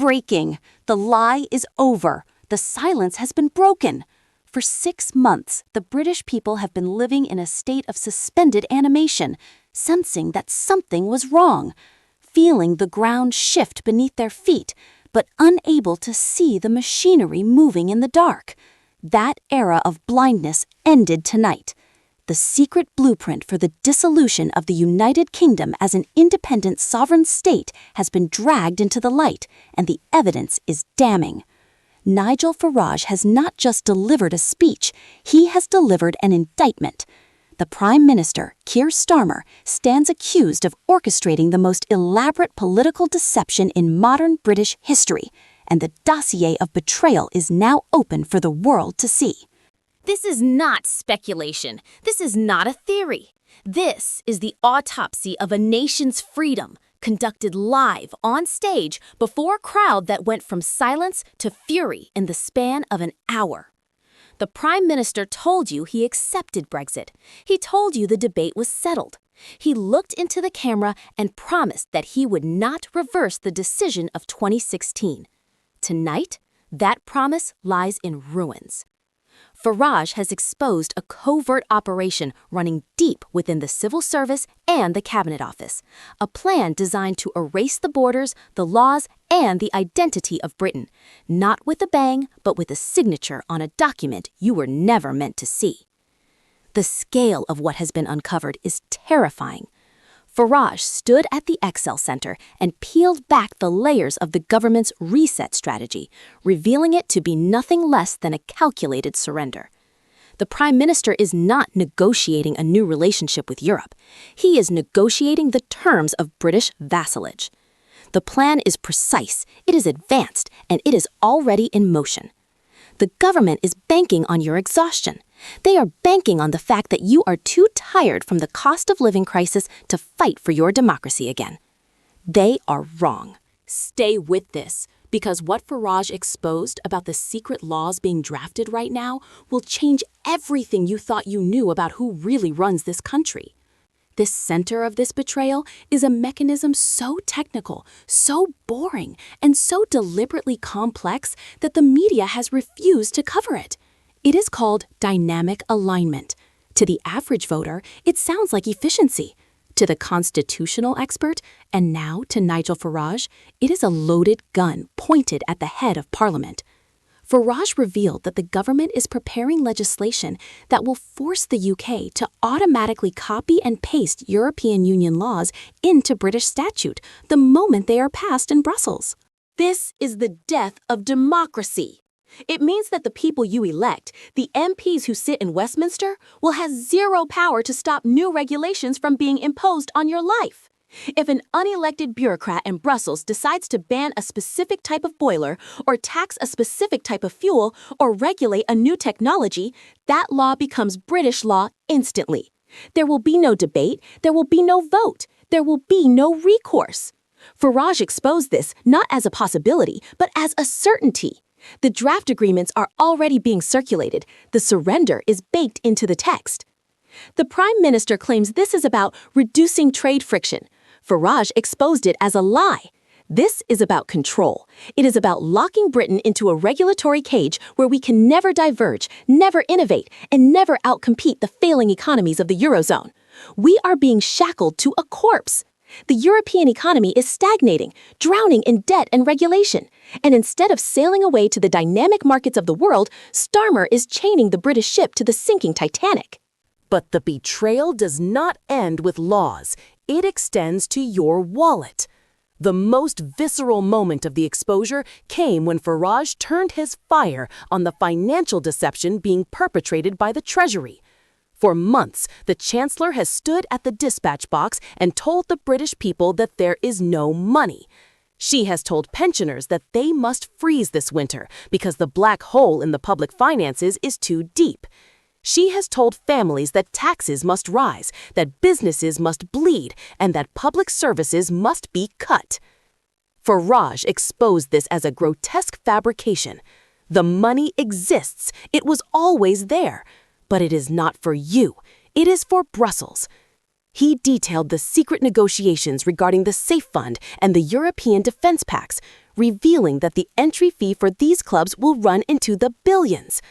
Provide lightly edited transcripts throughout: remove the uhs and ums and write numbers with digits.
Breaking. The lie is over. The silence has been broken. For 6 months, the British people have been living in a state of suspended animation, sensing that something was wrong, feeling the ground shift beneath their feet, but unable to see the machinery moving in the dark. That era of blindness ended tonight. The secret blueprint for the dissolution of the United Kingdom as an independent sovereign state has been dragged into the light, and the evidence is damning. Nigel Farage has not just delivered a speech, he has delivered an indictment. The Prime Minister, Keir Starmer, stands accused of orchestrating the most elaborate political deception in modern British history, and the dossier of betrayal is now open for the world to see. This is not speculation. This is not a theory. This is the autopsy of a nation's freedom, conducted live on stage before a crowd that went from silence to fury in the span of an hour. The Prime Minister told you he accepted Brexit. He told you the debate was settled. He looked into the camera and promised that he would not reverse the decision of 2016. Tonight, that promise lies in ruins. Farage has exposed a covert operation running deep within the civil service and the Cabinet Office, a plan designed to erase the borders, the laws, and the identity of Britain, not with a bang, but with a signature on a document you were never meant to see. The scale of what has been uncovered is terrifying. Farage stood at the Excel Center and peeled back the layers of the government's reset strategy, revealing it to be nothing less than a calculated surrender. The Prime Minister is not negotiating a new relationship with Europe. He is negotiating the terms of British vassalage. The plan is precise, it is advanced, and it is already in motion. The government is banking on your exhaustion. They are banking on the fact that you are too tired from the cost of living crisis to fight for your democracy again. They are wrong. Stay with this, because what Farage exposed about the secret laws being drafted right now will change everything you thought you knew about who really runs this country. The center of this betrayal is a mechanism so technical, so boring, and so deliberately complex that the media has refused to cover it. It is called dynamic alignment. To the average voter, it sounds like efficiency. To the constitutional expert, and now to Nigel Farage, it is a loaded gun pointed at the head of Parliament. Farage revealed that the government is preparing legislation that will force the UK to automatically copy and paste European Union laws into British statute the moment they are passed in Brussels. This is the death of democracy. It means that the people you elect, the MPs who sit in Westminster, will have zero power to stop new regulations from being imposed on your life. If an unelected bureaucrat in Brussels decides to ban a specific type of boiler, or tax a specific type of fuel, or regulate a new technology, that law becomes British law instantly. There will be no debate, there will be no vote, there will be no recourse. Farage exposed this not as a possibility, but as a certainty. The draft agreements are already being circulated. The surrender is baked into the text. The Prime Minister claims this is about reducing trade friction. Farage exposed it as a lie. This is about control. It is about locking Britain into a regulatory cage where we can never diverge, never innovate, and never outcompete the failing economies of the Eurozone. We are being shackled to a corpse. The European economy is stagnating, drowning in debt and regulation. And instead of sailing away to the dynamic markets of the world, Starmer is chaining the British ship to the sinking Titanic. But the betrayal does not end with laws. It extends to your wallet. The most visceral moment of the exposure came when Farage turned his fire on the financial deception being perpetrated by the Treasury. For months, the Chancellor has stood at the dispatch box and told the British people that there is no money. She has told pensioners that they must freeze this winter because the black hole in the public finances is too deep. She has told families that taxes must rise, that businesses must bleed, and that public services must be cut. Farage exposed this as a grotesque fabrication. The money exists. It was always there. But it is not for you. It is for Brussels. He detailed the secret negotiations regarding the Safe Fund and the European defense pacts, revealing that the entry fee for these clubs will run into the billions.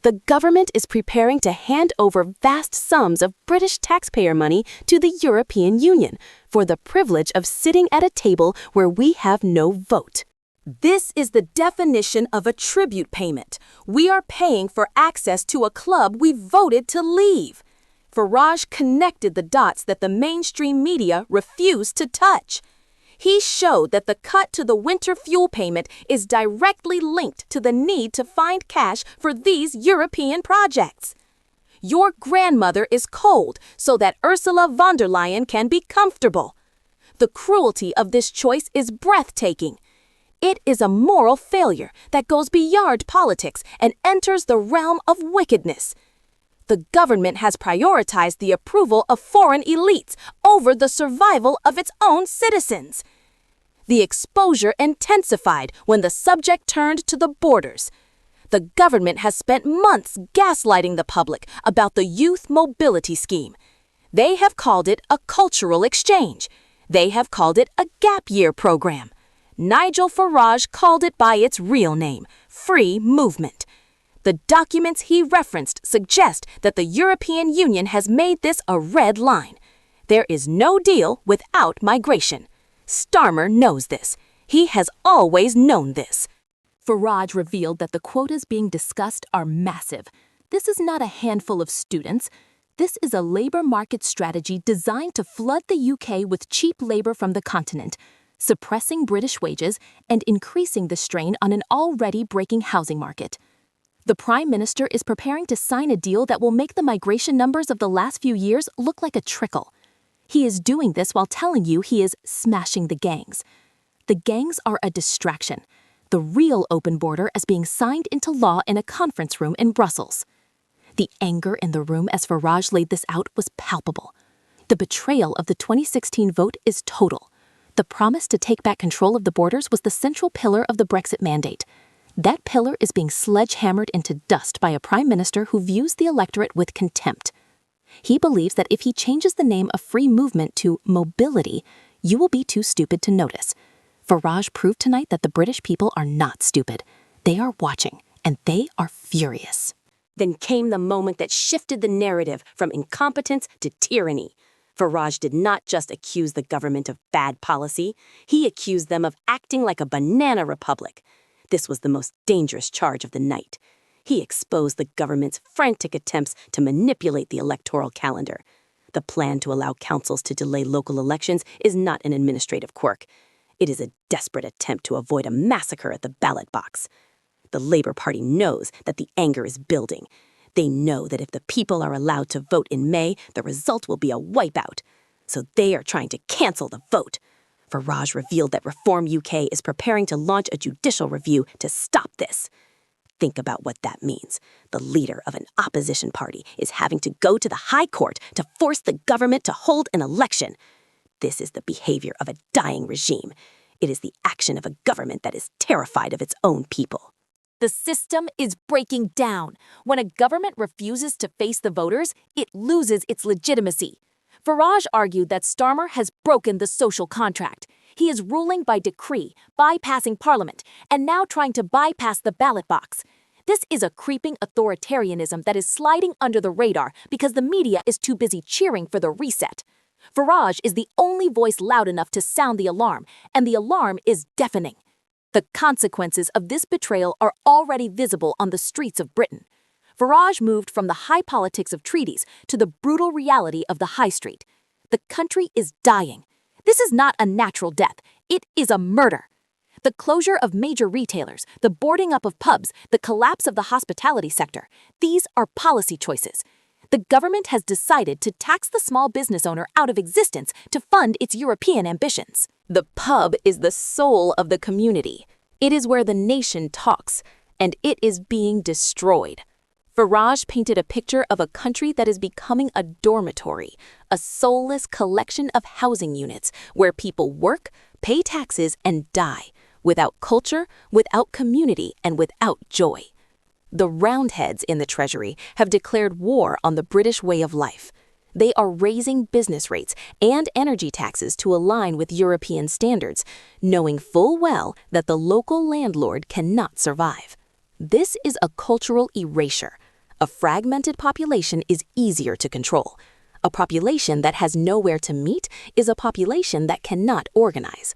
The government is preparing to hand over vast sums of British taxpayer money to the European Union for the privilege of sitting at a table where we have no vote. This is the definition of a tribute payment. We are paying for access to a club we voted to leave. Farage connected the dots that the mainstream media refused to touch. He showed that the cut to the winter fuel payment is directly linked to the need to find cash for these European projects. Your grandmother is cold so that Ursula von der Leyen can be comfortable. The cruelty of this choice is breathtaking. It is a moral failure that goes beyond politics and enters the realm of wickedness. The government has prioritized the approval of foreign elites over the survival of its own citizens. The exposure intensified when the subject turned to the borders. The government has spent months gaslighting the public about the youth mobility scheme. They have called it a cultural exchange. They have called it a gap year program. Nigel Farage called it by its real name, free movement. The documents he referenced suggest that the European Union has made this a red line. There is no deal without migration. Starmer knows this. He has always known this. Farage revealed that the quotas being discussed are massive. This is not a handful of students. This is a labor market strategy designed to flood the UK with cheap labor from the continent, suppressing British wages and increasing the strain on an already breaking housing market. The Prime Minister is preparing to sign a deal that will make the migration numbers of the last few years look like a trickle. He is doing this while telling you he is smashing the gangs. The gangs are a distraction. The real open border is being signed into law in a conference room in Brussels. The anger in the room as Farage laid this out was palpable. The betrayal of the 2016 vote is total. The promise to take back control of the borders was the central pillar of the Brexit mandate. That pillar is being sledgehammered into dust by a prime minister who views the electorate with contempt. He believes that if he changes the name of free movement to mobility, you will be too stupid to notice. Farage proved tonight that the British people are not stupid. They are watching, and they are furious. Then came the moment that shifted the narrative from incompetence to tyranny. Farage did not just accuse the government of bad policy, he accused them of acting like a banana republic. This was the most dangerous charge of the night. He exposed the government's frantic attempts to manipulate the electoral calendar. The plan to allow councils to delay local elections is not an administrative quirk. It is a desperate attempt to avoid a massacre at the ballot box. The Labour Party knows that the anger is building. They know that if the people are allowed to vote in May, the result will be a wipeout. So they are trying to cancel the vote. Farage revealed that Reform UK is preparing to launch a judicial review to stop this. Think about what that means. The leader of an opposition party is having to go to the High Court to force the government to hold an election. This is the behavior of a dying regime. It is the action of a government that is terrified of its own people. The system is breaking down. When a government refuses to face the voters, it loses its legitimacy. Farage argued that Starmer has broken the social contract. He is ruling by decree, bypassing Parliament, and now trying to bypass the ballot box. This is a creeping authoritarianism that is sliding under the radar because the media is too busy cheering for the reset. Farage is the only voice loud enough to sound the alarm, and the alarm is deafening. The consequences of this betrayal are already visible on the streets of Britain. Farage moved from the high politics of treaties to the brutal reality of the high street. The country is dying. This is not a natural death. It is a murder. The closure of major retailers, the boarding up of pubs, the collapse of the hospitality sector, these are policy choices. The government has decided to tax the small business owner out of existence to fund its European ambitions. The pub is the soul of the community. It is where the nation talks, and it is being destroyed. Farage painted a picture of a country that is becoming a dormitory, a soulless collection of housing units where people work, pay taxes, and die, without culture, without community, and without joy. The Roundheads in the Treasury have declared war on the British way of life. They are raising business rates and energy taxes to align with European standards, knowing full well that the local landlord cannot survive. This is a cultural erasure. A fragmented population is easier to control. A population that has nowhere to meet is a population that cannot organize.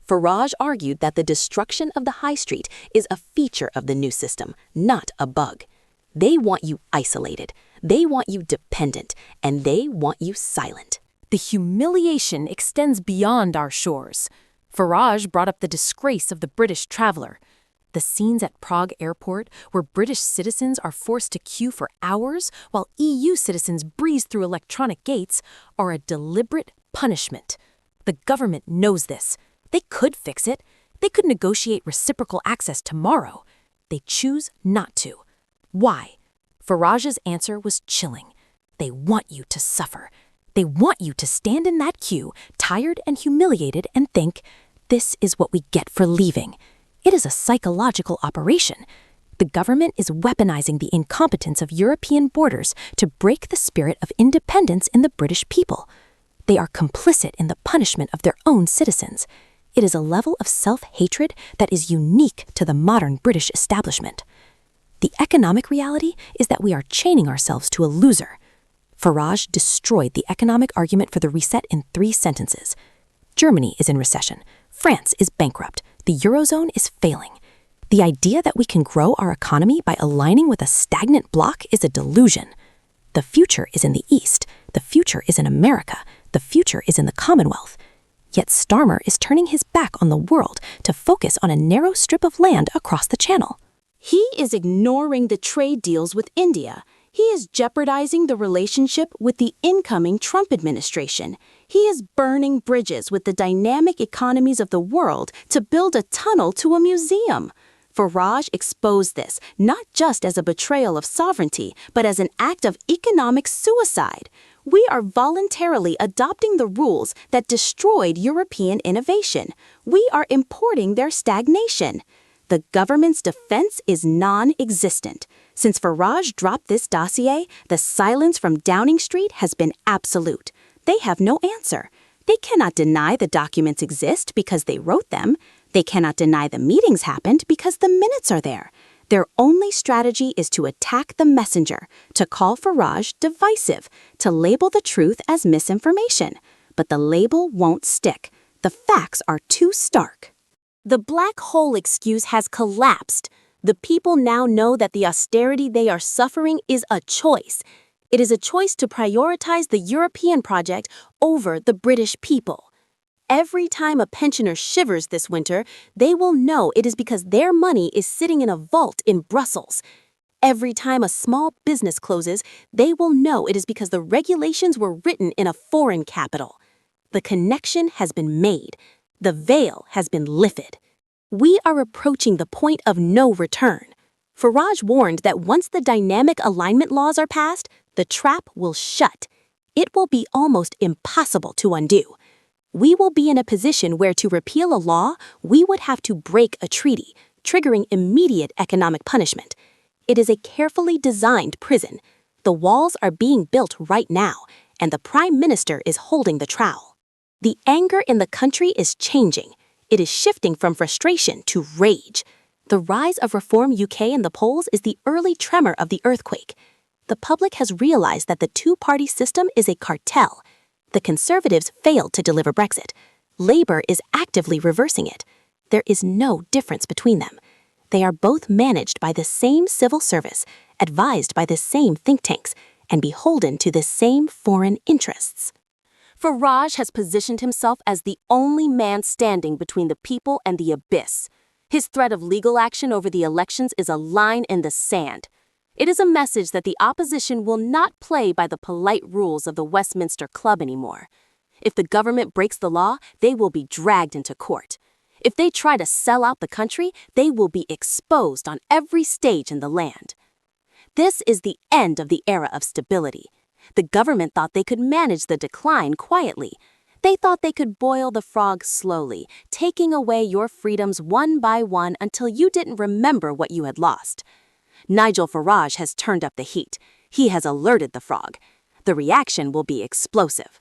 Farage argued that the destruction of the high street is a feature of the new system, not a bug. They want you isolated, they want you dependent, and they want you silent. The humiliation extends beyond our shores. Farage brought up the disgrace of the British traveler. The scenes at Prague airport, where British citizens are forced to queue for hours while EU citizens breeze through electronic gates, are a deliberate punishment. The government knows this. They could fix it. They could negotiate reciprocal access tomorrow. They choose not to. Why? Farage's answer was chilling. They want you to suffer. They want you to stand in that queue, tired and humiliated, and think, this is what we get for leaving. It is a psychological operation. The government is weaponizing the incompetence of European borders to break the spirit of independence in the British people. They are complicit in the punishment of their own citizens. It is a level of self-hatred that is unique to the modern British establishment. The economic reality is that we are chaining ourselves to a loser. Farage destroyed the economic argument for the reset in 3 sentences. Germany is in recession. France is bankrupt. The Eurozone is failing. The idea that we can grow our economy by aligning with a stagnant bloc is a delusion. The future is in the East. The future is in America. The future is in the Commonwealth. Yet Starmer is turning his back on the world to focus on a narrow strip of land across the channel. He is ignoring the trade deals with India. He is jeopardizing the relationship with the incoming Trump administration. He is burning bridges with the dynamic economies of the world to build a tunnel to a museum. Farage exposed this not just as a betrayal of sovereignty, but as an act of economic suicide. We are voluntarily adopting the rules that destroyed European innovation. We are importing their stagnation. The government's defense is non-existent. Since Farage dropped this dossier, the silence from Downing Street has been absolute. They have no answer. They cannot deny the documents exist because they wrote them. They cannot deny the meetings happened because the minutes are there. Their only strategy is to attack the messenger, to call Farage divisive, to label the truth as misinformation. But the label won't stick. The facts are too stark. The black hole excuse has collapsed. The people now know that the austerity they are suffering is a choice. It is a choice to prioritize the European project over the British people. Every time a pensioner shivers this winter, they will know it is because their money is sitting in a vault in Brussels. Every time a small business closes, they will know it is because the regulations were written in a foreign capital. The connection has been made. The veil has been lifted. We are approaching the point of no return. Farage warned that once the dynamic alignment laws are passed, the trap will shut. It will be almost impossible to undo. We will be in a position where to repeal a law, we would have to break a treaty, triggering immediate economic punishment. It is a carefully designed prison. The walls are being built right now, and the Prime Minister is holding the trowel. The anger in the country is changing. It is shifting from frustration to rage. The rise of Reform UK in the polls is the early tremor of the earthquake. The public has realized that the two-party system is a cartel. The Conservatives failed to deliver Brexit. Labour is actively reversing it. There is no difference between them. They are both managed by the same civil service, advised by the same think tanks, and beholden to the same foreign interests. Farage has positioned himself as the only man standing between the people and the abyss. His threat of legal action over the elections is a line in the sand. It is a message that the opposition will not play by the polite rules of the Westminster Club anymore. If the government breaks the law, they will be dragged into court. If they try to sell out the country, they will be exposed on every stage in the land. This is the end of the era of stability. The government thought they could manage the decline quietly. They thought they could boil the frog slowly, taking away your freedoms one by one until you didn't remember what you had lost. Nigel Farage has turned up the heat. He has alerted the frog. The reaction will be explosive.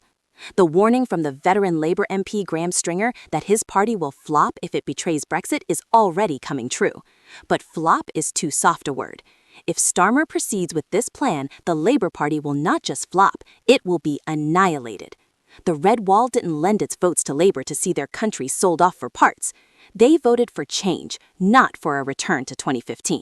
The warning from the veteran Labour MP Graham Stringer that his party will flop if it betrays Brexit is already coming true. But flop is too soft a word. If Starmer proceeds with this plan, the Labour Party will not just flop, it will be annihilated. The Red Wall didn't lend its votes to Labour to see their country sold off for parts. They voted for change, not for a return to 2015.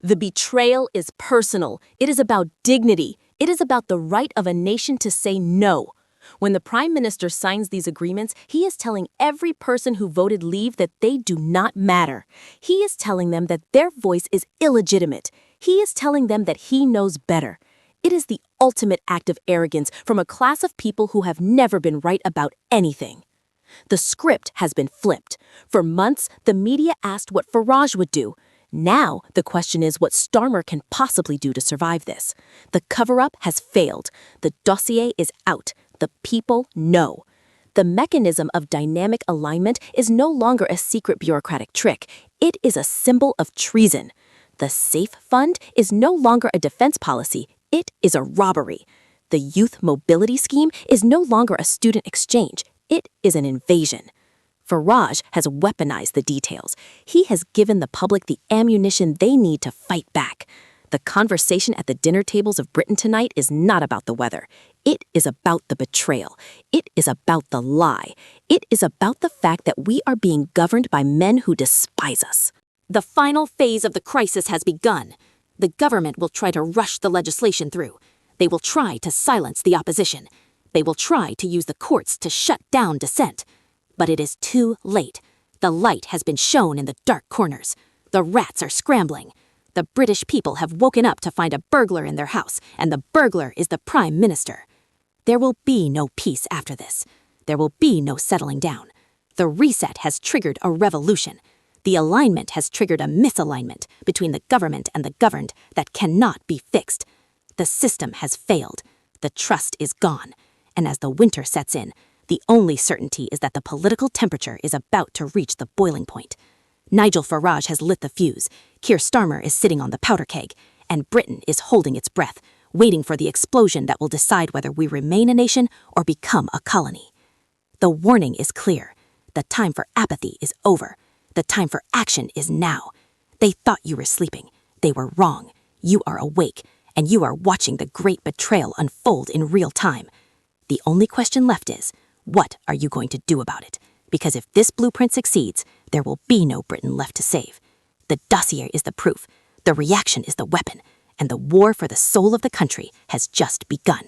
The betrayal is personal. It is about dignity. It is about the right of a nation to say no. When the Prime Minister signs these agreements, he is telling every person who voted leave that they do not matter. He is telling them that their voice is illegitimate. He is telling them that he knows better. It is the ultimate act of arrogance from a class of people who have never been right about anything. The script has been flipped. For months, the media asked what Farage would do. Now, the question is what Starmer can possibly do to survive this. The cover-up has failed. The dossier is out. The people know. The mechanism of dynamic alignment is no longer a secret bureaucratic trick. It is a symbol of treason. The Safe Fund is no longer a defense policy. It is a robbery. The Youth Mobility Scheme is no longer a student exchange. It is an invasion. Farage has weaponized the details. He has given the public the ammunition they need to fight back. The conversation at the dinner tables of Britain tonight is not about the weather. It is about the betrayal. It is about the lie. It is about the fact that we are being governed by men who despise us. The final phase of the crisis has begun. The government will try to rush the legislation through. They will try to silence the opposition. They will try to use the courts to shut down dissent. But it is too late. The light has been shown in the dark corners. The rats are scrambling. The British people have woken up to find a burglar in their house, and the burglar is the Prime Minister. There will be no peace after this. There will be no settling down. The reset has triggered a revolution. The alignment has triggered a misalignment between the government and the governed that cannot be fixed. The system has failed. The trust is gone. And as the winter sets in, the only certainty is that the political temperature is about to reach the boiling point. Nigel Farage has lit the fuse, Keir Starmer is sitting on the powder keg, and Britain is holding its breath, waiting for the explosion that will decide whether we remain a nation or become a colony. The warning is clear. The time for apathy is over. The time for action is now. They thought you were sleeping. They were wrong. You are awake, and you are watching the great betrayal unfold in real time. The only question left is, what are you going to do about it? Because if this blueprint succeeds, there will be no Britain left to save. The dossier is the proof, the reaction is the weapon, and the war for the soul of the country has just begun.